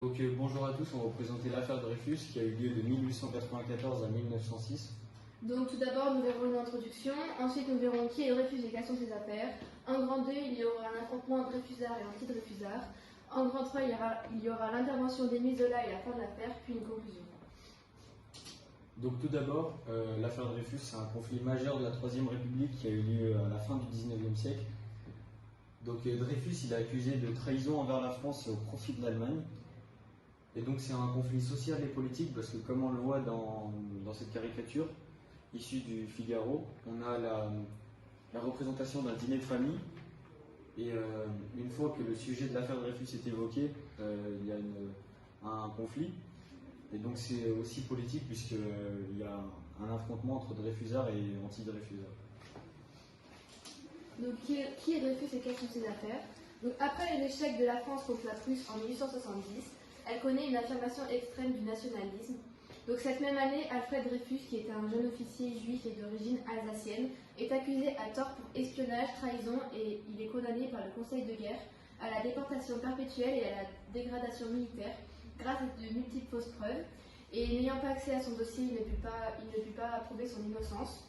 Bonjour à tous, on va vous présenter l'affaire Dreyfus qui a eu lieu de 1894 à 1906. Donc tout d'abord nous verrons une introduction, ensuite nous verrons qui est Dreyfus et quelles sont ses affaires. En grand 2, il y aura un affrontement entre Dreyfusards et anti-Dreyfusards. En grand 3, il y aura l'intervention d'Émile Zola et la fin de l'affaire, puis une conclusion. Donc tout d'abord, l'affaire Dreyfus, c'est un conflit majeur de la Troisième République qui a eu lieu à la fin du 19e siècle. Donc Dreyfus, il est accusé de trahison envers la France au profit de l'Allemagne. Et donc c'est un conflit social et politique parce que comme on le voit dans cette caricature issue du Figaro, on a la représentation d'un dîner de famille et une fois que le sujet de l'affaire Dreyfus est évoqué, il y a un conflit et donc c'est aussi politique puisqu'il y a un affrontement entre Dreyfusards et anti-Dreyfusards. Donc qui est Dreyfus et quelles sont ses affaires? Donc après l'échec de la France contre la Prusse en 1870, elle connaît une affirmation extrême du nationalisme. Donc cette même année, Alfred Dreyfus, qui était un jeune officier juif et d'origine alsacienne, est accusé à tort pour espionnage, trahison et il est condamné par le Conseil de guerre à la déportation perpétuelle et à la dégradation militaire grâce à de multiples fausses preuves. Et n'ayant pas accès à son dossier, il ne put pas prouver son innocence.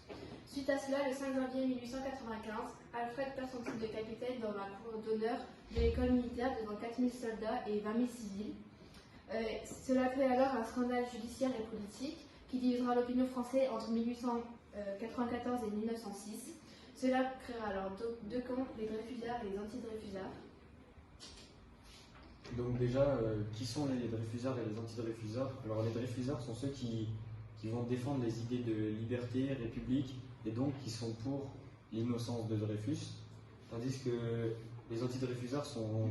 Suite à cela, le 5 janvier 1895, Alfred perd son titre de capitaine dans la cour d'honneur de l'école militaire devant 4000 soldats et 20 000 civils. Cela crée alors un scandale judiciaire et politique qui divisera l'opinion française entre 1894 et 1906. Cela créera alors deux camps, les Dreyfusards et les anti-Dreyfusards. Donc déjà, qui sont les Dreyfusards et les anti-Dreyfusards? Alors les Dreyfusards sont ceux qui vont défendre les idées de liberté, république et donc qui sont pour l'innocence de Dreyfus, tandis que les anti-Dreyfusards sont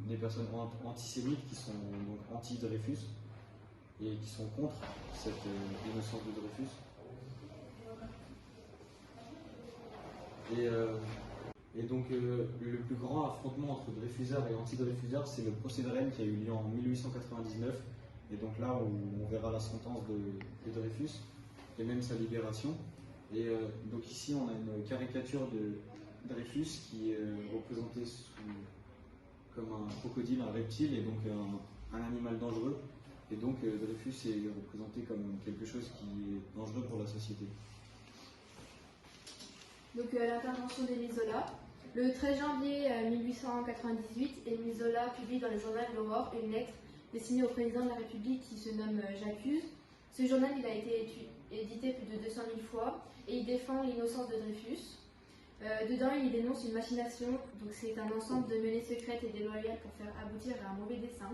des personnes antisémites qui sont donc anti-Dreyfus et qui sont contre cette innocence de Dreyfus. Et donc le plus grand affrontement entre Dreyfusards et anti-Dreyfusards, c'est le procès de Rennes qui a eu lieu en 1899. Et donc là où on verra la sentence de Dreyfus et même sa libération. Et donc ici on a une caricature de Dreyfus qui est représenté comme un crocodile, un reptile et donc un animal dangereux. Et donc Dreyfus est représenté comme quelque chose qui est dangereux pour la société. Donc l'intervention d'Émile Zola. Le 13 janvier 1898, Émile Zola publie dans le journal L'Aurore une lettre destinée au président de la République qui se nomme J'accuse. Ce journal il a été édité plus de 200 000 fois et il défend l'innocence de Dreyfus. Dedans, il dénonce une machination, donc c'est un ensemble de menées secrètes et déloyales pour faire aboutir à un mauvais dessein.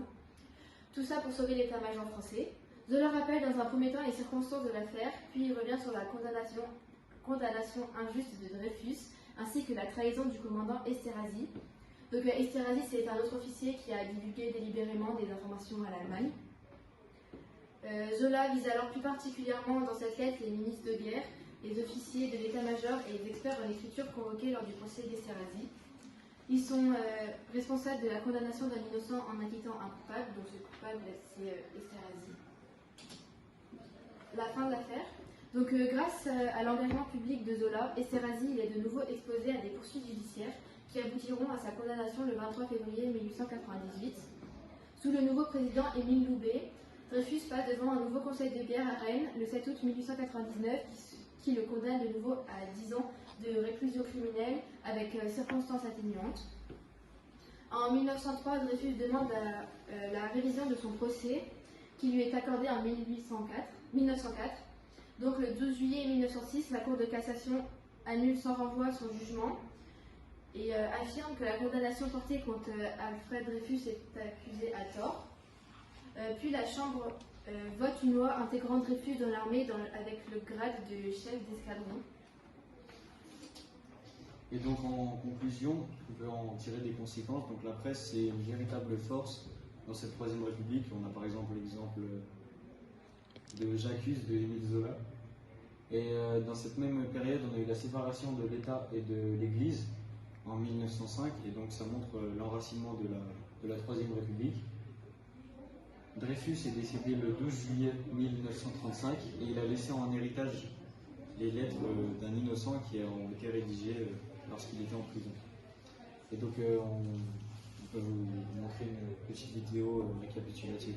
Tout ça pour sauver l'état-major français. Zola rappelle dans un premier temps les circonstances de l'affaire, puis il revient sur la condamnation injuste de Dreyfus, ainsi que la trahison du commandant Esterhazy. Donc Esterhazy, c'est un autre officier qui a divulgué délibérément des informations à l'Allemagne. Zola vise alors plus particulièrement dans cette lettre les ministres de guerre, les officiers de l'état-major et les experts en écriture convoqués lors du procès d'Esterhazy. Ils sont responsables de la condamnation d'un innocent en acquittant un coupable, donc ce coupable c'est Esterhazy. La fin de l'affaire. Donc grâce à l'engagement public de Zola, Esterhazy est de nouveau exposé à des poursuites judiciaires qui aboutiront à sa condamnation le 23 février 1898. Sous le nouveau président Émile Loubet, Dreyfus passe devant un nouveau conseil de guerre à Rennes le 7 août 1899 qui le condamne de nouveau à 10 ans de réclusion criminelle avec circonstances atténuantes. En 1903, Dreyfus demande la révision de son procès qui lui est accordée en 1904. Donc le 12 juillet 1906, la Cour de cassation annule sans renvoi son jugement et affirme que la condamnation portée contre Alfred Dreyfus est accusée à tort. Puis la Chambre vote une loi intégrant Dreyfus dans l'armée avec le grade de chef d'escadron. Et donc en conclusion, on peut en tirer des conséquences. Donc la presse c'est une véritable force dans cette Troisième République. On a par exemple l'exemple de J'accuse de Émile Zola. Et dans cette même période, on a eu la séparation de l'État et de l'Église en 1905. Et donc ça montre l'enracinement de la Troisième République. Dreyfus est décédé le 12 juillet 1935 et il a laissé en héritage les lettres d'un innocent qui ont été rédigées lorsqu'il était en prison. Et donc on peux vous montrer une petite vidéo récapitulative.